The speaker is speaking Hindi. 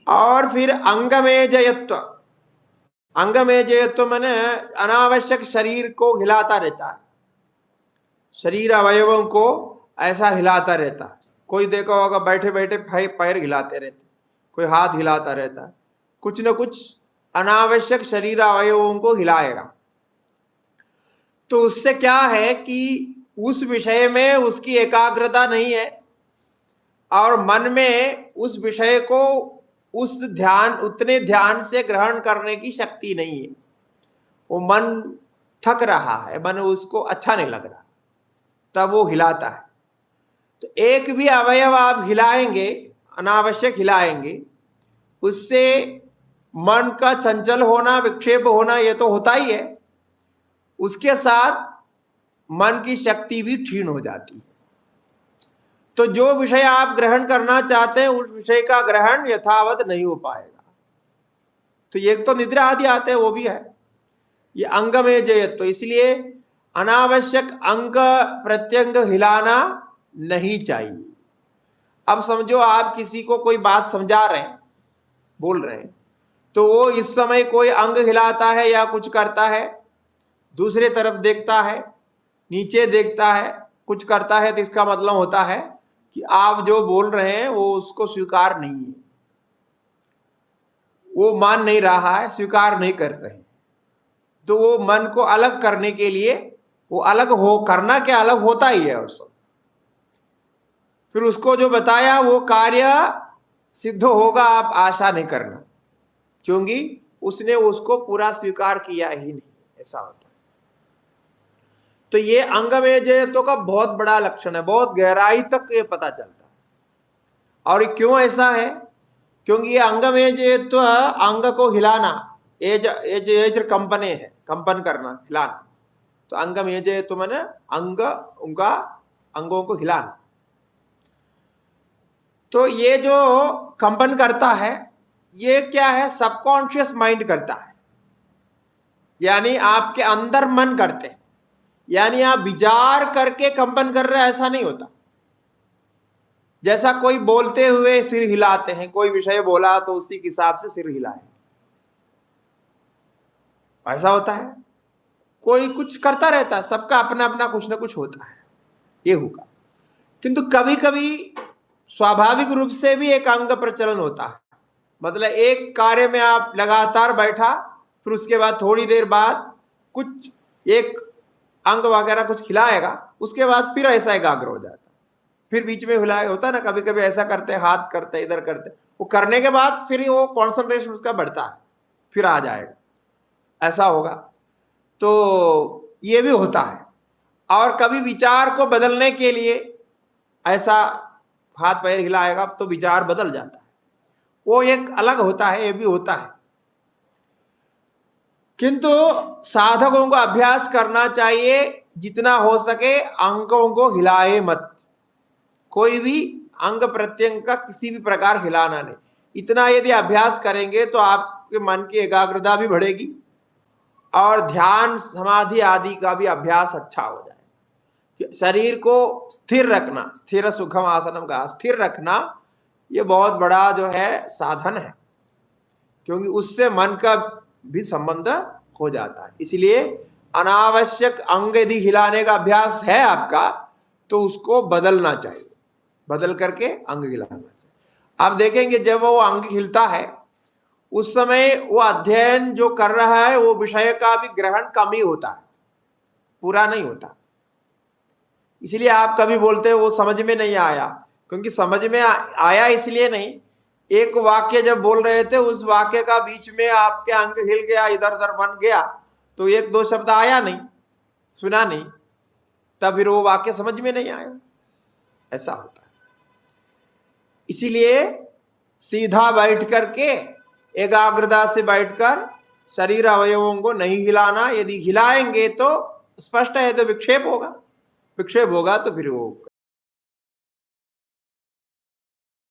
और फिर अंगमेजयत्व। अंगमेजयत्व माने अनावश्यक शरीर को हिलाता रहता है, शरीर अवयवों को ऐसा हिलाता रहता है। कोई देखा होगा बैठे बैठे पैर हिलाते रहते, कोई हाथ हिलाता रहता है, कुछ न कुछ अनावश्यक शरीर अवयवों को हिलाएगा। तो उससे क्या है कि उस विषय में उसकी एकाग्रता नहीं है और मन में उस विषय को उतने ध्यान से ग्रहण करने की शक्ति नहीं है। वो मन थक रहा है, मन उसको अच्छा नहीं लग रहा, तब वो हिलाता है। तो एक भी अवयव आप हिलाएंगे, अनावश्यक हिलाएंगे, उससे मन का चंचल होना, विक्षेप होना, ये तो होता ही है। उसके साथ मन की शक्ति भी क्षीण हो जाती है। तो जो विषय आप ग्रहण करना चाहते हैं उस विषय का ग्रहण यथावत नहीं हो पाएगा। तो एक तो निद्रा आदि आते हैं, वो भी है। ये अंगमेजयत्व, तो इसलिए अनावश्यक अंग प्रत्यंग हिलाना नहीं चाहिए। अब समझो आप किसी को कोई बात समझा रहे हैं, बोल रहे हैं, तो वो इस समय कोई अंग हिलाता है या कुछ करता है, दूसरे तरफ देखता है, नीचे देखता है, कुछ करता है, तो इसका मतलब होता है कि आप जो बोल रहे हैं वो उसको स्वीकार नहीं है, वो मान नहीं रहा है, स्वीकार नहीं कर रहे। तो वो मन को अलग करने के लिए, वो अलग हो, करना क्या अलग होता ही है उसको, फिर उसको जो बताया वो कार्य सिद्ध होगा, आप आशा नहीं करना, क्योंकि उसने उसको पूरा स्वीकार किया ही नहीं, ऐसा होता है। तो ये अंगमेजयत्व का बहुत बड़ा लक्षण है, बहुत गहराई तक ये पता चलता है। और क्यों ऐसा है? क्योंकि ये अंगमेजयत्व अंग को हिलाना, एज एज एज कंपने है, कंपन करना, हिलाना। तो अंगमेजयत्व माने अंग, उनका अंगों को हिलाना। तो ये जो कंपन करता है, ये क्या है? सबकॉन्शियस माइंड करता है, यानी आपके अंदर मन करते हैं, यानी आप विचार करके कंपन कर रहे हैं, ऐसा नहीं होता। जैसा कोई बोलते हुए सिर हिलाते हैं, कोई विषय बोला तो उसी के हिसाब से सिर हिलाए, ऐसा होता है। कोई कुछ करता रहता है, सबका अपना अपना कुछ ना कुछ होता है, ये होगा। किंतु कभी कभी स्वाभाविक रूप से भी एक अंग प्रचलन होता है। मतलब एक कार्य में आप लगातार बैठा, फिर उसके बाद थोड़ी देर बाद कुछ एक अंग वगैरह कुछ खिलाएगा, उसके बाद फिर ऐसा एकाग्र हो जाता है, फिर बीच में हिलाए, होता है ना, कभी कभी ऐसा करते हैं, हाथ करते हैं, इधर करते हैं, वो करने के बाद फिर वो कॉन्सेंट्रेशन उसका बढ़ता है, फिर आ जाएगा, ऐसा होगा। तो ये भी होता है। और कभी विचार को बदलने के लिए ऐसा हाथ पैर हिलाएगा तो विचार बदल जाता है, वो एक अलग होता है, ये भी होता है। किंतु साधकों को अभ्यास करना चाहिए, जितना हो सके अंगों को हिलाए मत, कोई भी अंग प्रत्यंग का किसी भी प्रकार हिलाना नहीं। इतना यदि अभ्यास करेंगे तो आपके मन की एकाग्रता भी बढ़ेगी और ध्यान समाधि आदि का भी अभ्यास अच्छा हो जाए। शरीर को स्थिर रखना, स्थिर सुखम आसनम का स्थिर रखना, ये बहुत बड़ा जो है साधन है, क्योंकि उससे मन का भी संबंध हो जाता है। इसलिए अनावश्यक अंग यदि हिलाने का अभ्यास है आपका, तो उसको बदलना चाहिए, बदल करके अंग हिलाना चाहिए। आप देखेंगे जब वो अंग हिलता है उस समय वो अध्ययन जो कर रहा है वो विषय का भी ग्रहण कम ही होता है, पूरा नहीं होता। इसलिए आप कभी बोलते हो वो समझ में नहीं आया, क्योंकि समझ में आया इसलिए नहीं, एक वाक्य जब बोल रहे थे उस वाक्य का बीच में आपके अंग हिल गया, इधर उधर बन गया, तो एक दो शब्द आया नहीं, सुना नहीं, तब फिर वो वाक्य समझ में नहीं आया, ऐसा होता है। इसीलिए सीधा बैठ करके एकाग्रता से बैठकर शरीर अवयवों को नहीं हिलाना, यदि हिलाएंगे तो स्पष्ट है तो विक्षेप होगा, विक्षेप होगा तो फिर वो